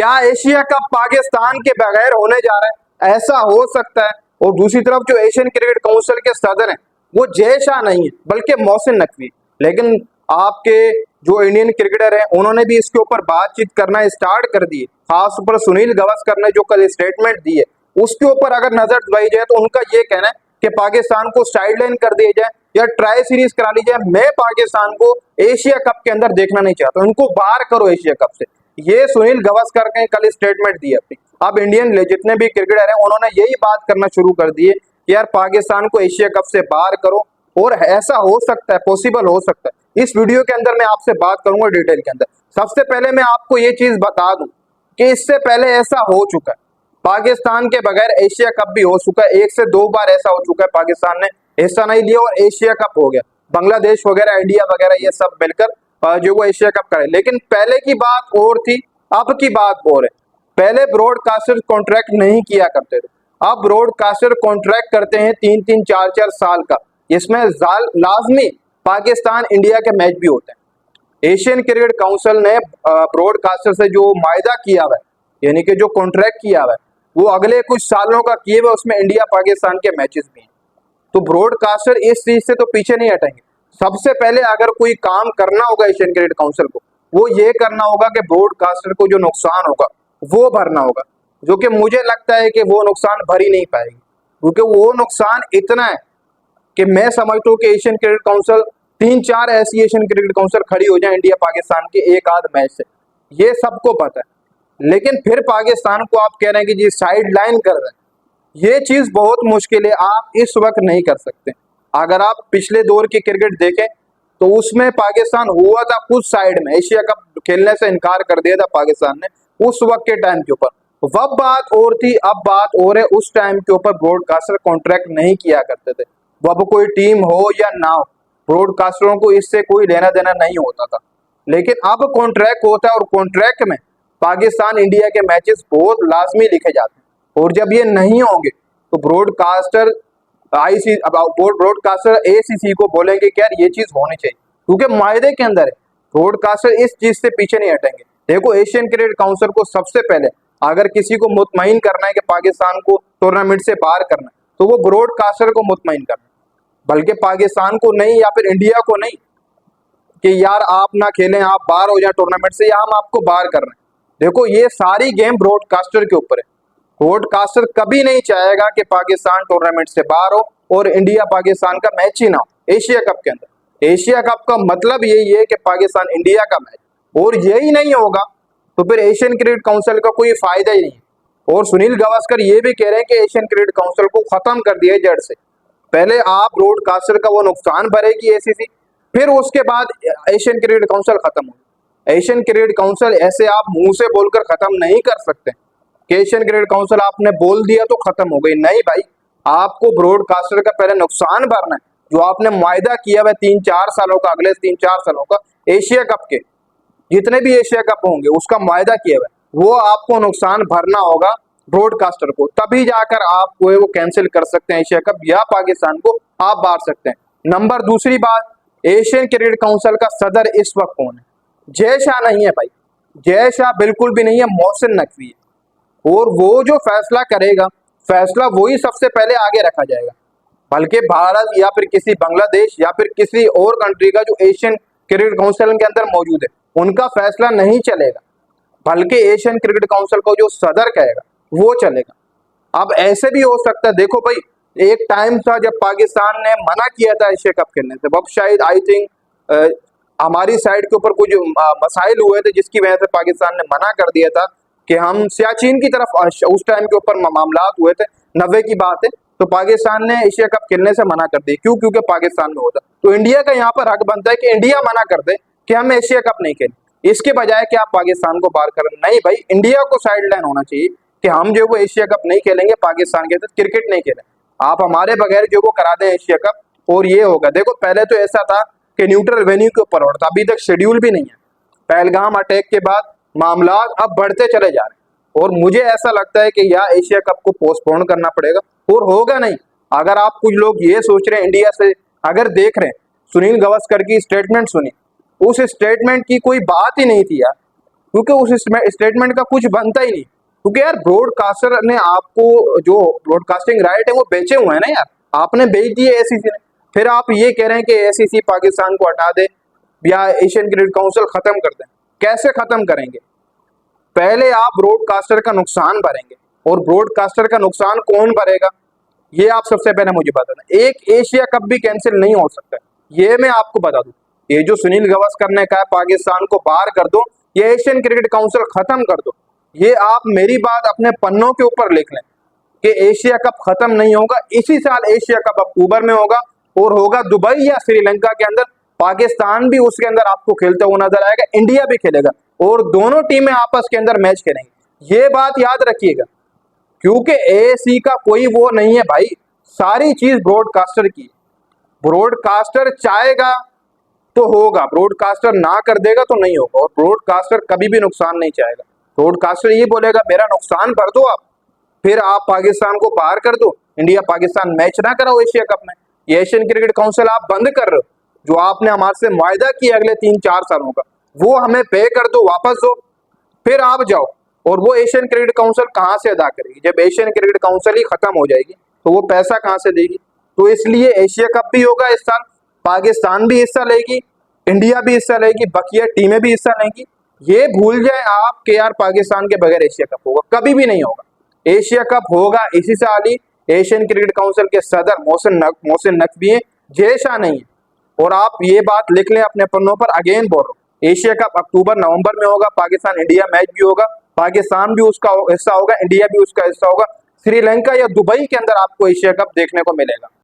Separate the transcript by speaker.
Speaker 1: क्या Asia cup Pakistan के बगैर होने जा रहा है? ऐसा हो सकता है। और दूसरी तरफ जो एशियन क्रिकेट काउंसिल के सदर हैं वो जय शाह नहीं है बल्कि मोहसिन नकवी। लेकिन आपके जो इंडियन क्रिकेटर हैं उन्होंने भी इसके ऊपर बातचीत करना स्टार्ट कर दी है। खास ऊपर सुनील गावस्कर ने जो कल स्टेटमेंट दी है उसके ऊपर अगर नजर दबाई जाए तो उनका ये कहना है कि पाकिस्तान को साइडलाइन कर दिया जाए या ट्राई सीरीज करा ली जाए। मैं पाकिस्तान को एशिया कप के अंदर देखना नहीं चाहता, उनको बाहर करो एशिया कप से। ये सुनील गावस्कर ने कल स्टेटमेंट दी अपनी। अब इंडियन जितने भी क्रिकेटर हैं उन्होंने यही बात करना शुरू कर दी है कि यार पाकिस्तान को एशिया कप से बाहर करो। और ऐसा हो सकता है, पॉसिबल हो सकता है। इस वीडियो के अंदर मैं आपसे बात करूंगा डिटेल के अंदर। सबसे पहले मैं आपको ये चीज बता दूं कि इससे पहले ऐसा हो चुका है, पाकिस्तान के बगैर एशिया कप भी हो चुका है। 1 से 2 बार ऐसा हो चुका है, पाकिस्तान ने हिस्सा नहीं लिया और एशिया कप हो गया। बांग्लादेश वगैरह, इंडिया वगैरह ये सब मिलकर जो वो एशिया कप करे। लेकिन पहले की बात और थी, अब की बात और है। पहले ब्रॉडकास्टर कॉन्ट्रैक्ट नहीं किया करते थे, अब ब्रॉडकास्टर कॉन्ट्रैक्ट करते हैं 3-3, 4-4 साल का। इसमें लाजमी पाकिस्तान इंडिया के मैच भी होते हैं। एशियन क्रिकेट काउंसिल ने ब्रॉडकास्टर से जो मायदा किया हुआ है, यानी कि जो कॉन्ट्रैक्ट किया हुआ है, वो अगले कुछ सालों का किए हुए, उसमें इंडिया पाकिस्तान के मैचेस भी हैं। तो ब्रॉडकास्टर इस चीज से तो पीछे नहीं हटेंगे। सबसे पहले अगर कोई काम करना होगा एशियन क्रिकेट काउंसिल को, वो ये करना होगा कि ब्रॉडकास्टर को जो नुकसान होगा वो भरना होगा, जो कि मुझे लगता है कि वो नुकसान भर ही नहीं पाएगी। क्योंकि वो नुकसान इतना है कि मैं समझता हूँ कि एशियन क्रिकेट काउंसिल 3-4 ऐसी एशियन क्रिकेट काउंसिल खड़ी हो जाए इंडिया पाकिस्तान के एक आध मैच से, ये सबको पता है। लेकिन फिर पाकिस्तान को आप कह रहे हैं कि जी साइड लाइन कर रहे हैं, ये चीज बहुत मुश्किल है, आप इस वक्त नहीं कर सकते। अगर आप पिछले दौर की क्रिकेट देखें तो उसमें पाकिस्तान हुआ था कुछ साइड में, एशिया कप खेलने से इनकार कर दिया था पाकिस्तान ने उस वक्त के टाइम के ऊपर। वह बात और थी, अब बात और है। उस टाइम के ऊपर ब्रॉडकास्टर कॉन्ट्रैक्ट नहीं किया करते थे। वह कोई टीम हो या ना हो, ब्रॉडकास्टरों को इससे कोई लेना देना नहीं होता था। लेकिन अब कॉन्ट्रैक्ट होता है और कॉन्ट्रैक्ट में पाकिस्तान इंडिया के मैचेस बहुत लाजमी लिखे जाते हैं। और जब ये नहीं होंगे तो ब्रॉडकास्टर ब्रॉडकास्टर एसीसी को बोलेंगे कि यार ये चीज होनी चाहिए, क्योंकि मायदे के अंदर है। ब्रॉडकास्टर इस चीज से पीछे नहीं हटेंगे। देखो, एशियन क्रिकेट काउंसिल को सबसे पहले अगर किसी को मुतमईन करना है कि पाकिस्तान को टूर्नामेंट से बाहर करना है, तो वो ब्रॉडकास्टर को मुतमईन करना है, बल्कि पाकिस्तान को नहीं या फिर इंडिया को नहीं कि यार आप ना खेलें, आप बाहर हो जाए टूर्नामेंट से, या हम आपको बाहर कर रहे हैं। देखो, ये सारी गेम ब्रॉडकास्टर के ऊपर है। ब्रॉडकास्टर कभी नहीं चाहेगा कि पाकिस्तान टूर्नामेंट से बाहर हो और इंडिया पाकिस्तान का मैच ही ना हो एशिया कप के अंदर। एशिया कप का मतलब यही है कि पाकिस्तान इंडिया का मैच, और यही नहीं होगा तो फिर एशियन क्रिकेट काउंसिल का कोई फायदा ही नहीं है। और सुनील गावस्कर ये भी कह रहे हैं कि एशियन क्रिकेट काउंसिल को खत्म कर दिया जड़ से। पहले आप ब्रॉडकास्टर का वो नुकसान भरेगी एसीसी, फिर उसके बाद एशियन क्रिकेट काउंसिल खत्म हो। एशियन क्रिकेट काउंसिल ऐसे आप मुंह से बोलकर खत्म नहीं कर सकते कि एशियन क्रिकेट काउंसिल आपने बोल दिया तो खत्म हो गई। नहीं भाई, आपको ब्रॉडकास्टर का पहले नुकसान भरना है, जो आपने वायदा किया हुआ 3-4 सालों का, अगले 3-4 सालों का एशिया कप के जितने भी एशिया कप होंगे उसका वायदा किया हुआ है, वो आपको नुकसान भरना होगा ब्रॉडकास्टर को। तभी जाकर आप वो कैंसिल कर सकते हैं एशिया कप, या पाकिस्तान को आप बाहर सकते हैं। नंबर दूसरी बात, एशियन क्रिकेट काउंसिल का सदर इस वक्त कौन है? जय शाह नहीं है भाई, जय शाह बिल्कुल भी नहीं है, मोहसिन नकवी है। और वो जो फैसला करेगा, फैसला वही सबसे पहले आगे रखा जाएगा। बल्कि भारत या फिर किसी बांग्लादेश या फिर किसी और कंट्री का जो एशियन क्रिकेट काउंसिल के अंदर मौजूद है, उनका फैसला नहीं चलेगा, बल्कि एशियन क्रिकेट काउंसिल को जो सदर कहेगा वो चलेगा। अब ऐसे भी हो सकता है, देखो भाई, एक टाइम था जब पाकिस्तान ने मना किया था एशिया कप खेलने से। अब शायद आई थिंक हमारी साइड के ऊपर कुछ मसाइल हुए थे जिसकी वजह से पाकिस्तान ने मना कर दिया था कि हम सियाचिन की तरफ, उस टाइम के ऊपर मामलात हुए थे, 90 की बात है। तो पाकिस्तान ने एशिया कप खेलने से मना कर दिया। क्यों? क्योंकि पाकिस्तान में होता। तो इंडिया का यहाँ पर हक बनता है कि इंडिया मना कर दे कि हम एशिया कप नहीं खेलें, इसके बजाय कि आप पाकिस्तान को बाहर करें। नहीं भाई, इंडिया को साइडलाइन होना चाहिए कि हम जो वो एशिया कप नहीं खेलेंगे, पाकिस्तान के साथ क्रिकेट नहीं खेलें, आप हमारे बगैर जो वो करा दें एशिया कप, और ये होगा। देखो, पहले तो ऐसा था कि न्यूट्रल वेन्यू के ऊपर हो रहा था, अभी तक शेड्यूल भी नहीं है। पहलगाम अटैक के बाद मामला अब बढ़ते चले जा रहे हैं, और मुझे ऐसा लगता है कि या एशिया कप को पोस्टपोन करना पड़ेगा, और होगा नहीं। अगर आप कुछ लोग ये सोच रहे हैं, इंडिया से अगर देख रहे हैं, सुनील गावस्कर की स्टेटमेंट सुनी, उस स्टेटमेंट की कोई बात ही नहीं थी यार। क्योंकि उस स्टेटमेंट का कुछ बनता ही नहीं। क्योंकि यार ब्रॉडकास्टर ने आपको जो ब्रॉडकास्टिंग राइट है वो बेचे हुए हैं ना यार, आपने बेच दिए एसीसी ने। फिर आप ये कह रहे हैं कि एसीसी पाकिस्तान को हटा दे या एशियन क्रिकेट काउंसिल खत्म कर दें। कैसे खत्म करेंगे? पहले आप ब्रॉडकास्टर का नुकसान भरेंगे, और ब्रॉडकास्टर का नुकसान कौन भरेगा ये आप सबसे पहले मुझे बता दें। एक एशिया कप भी कैंसिल नहीं हो सकता, ये मैं आपको बता दूं। ये जो सुनील गावस्कर ने कहा पाकिस्तान को बाहर कर दो, ये एशियन क्रिकेट काउंसिल खत्म कर दो, ये आप मेरी बात अपने पन्नों के ऊपर लिख लें कि एशिया कप खत्म नहीं होगा। इसी साल एशिया कप अक्टूबर में होगा, और होगा दुबई या श्रीलंका के अंदर। पाकिस्तान भी उसके अंदर आपको खेलते हुए नजर आएगा, इंडिया भी खेलेगा, और दोनों टीमें आपस के अंदर मैच खेलेंगी। ये बात याद रखिएगा, क्योंकि एएसी का कोई वो नहीं है भाई, सारी चीज ब्रॉडकास्टर की। ब्रॉडकास्टर चाहेगा तो होगा, ब्रॉडकास्टर ना कर देगा तो नहीं होगा, और ब्रॉडकास्टर कभी भी नुकसान नहीं चाहेगा। ब्रॉडकास्टर ये बोलेगा मेरा नुकसान भर दो आप, फिर आप पाकिस्तान को बाहर कर दो, इंडिया पाकिस्तान मैच ना कराओ एशिया कप में। ये एशियन क्रिकेट काउंसिल आप बंद कर रहे हो, जो आपने हमारे से मुआहदा किया अगले 3-4 सालों का, वो हमें पे कर दो, वापस दो, फिर आप जाओ। और वो एशियन क्रिकेट काउंसिल कहाँ से अदा करेगी? जब एशियन क्रिकेट काउंसिल ही खत्म हो जाएगी तो वो पैसा कहाँ से देगी? तो इसलिए एशिया कप भी होगा इस साल, पाकिस्तान भी हिस्सा लेगी, इंडिया भी हिस्सा लेगी, बकिया टीमें भी हिस्सा लेंगी। ये भूल जाए आप कि यार पाकिस्तान के बगैर एशिया कप होगा, कभी भी नहीं होगा। एशिया कप होगा इसी साल ही। एशियन क्रिकेट काउंसिल के सदर मोहसिन नकवी हैं, जय शाह नहीं है। और आप ये बात लिख लें अपने पन्नों पर, अगेन बोल रहा हूं, एशिया कप अक्टूबर नवंबर में होगा, पाकिस्तान इंडिया मैच भी होगा, पाकिस्तान भी उसका हिस्सा होगा, इंडिया भी उसका हिस्सा होगा। श्रीलंका या दुबई के अंदर आपको एशिया कप देखने को मिलेगा।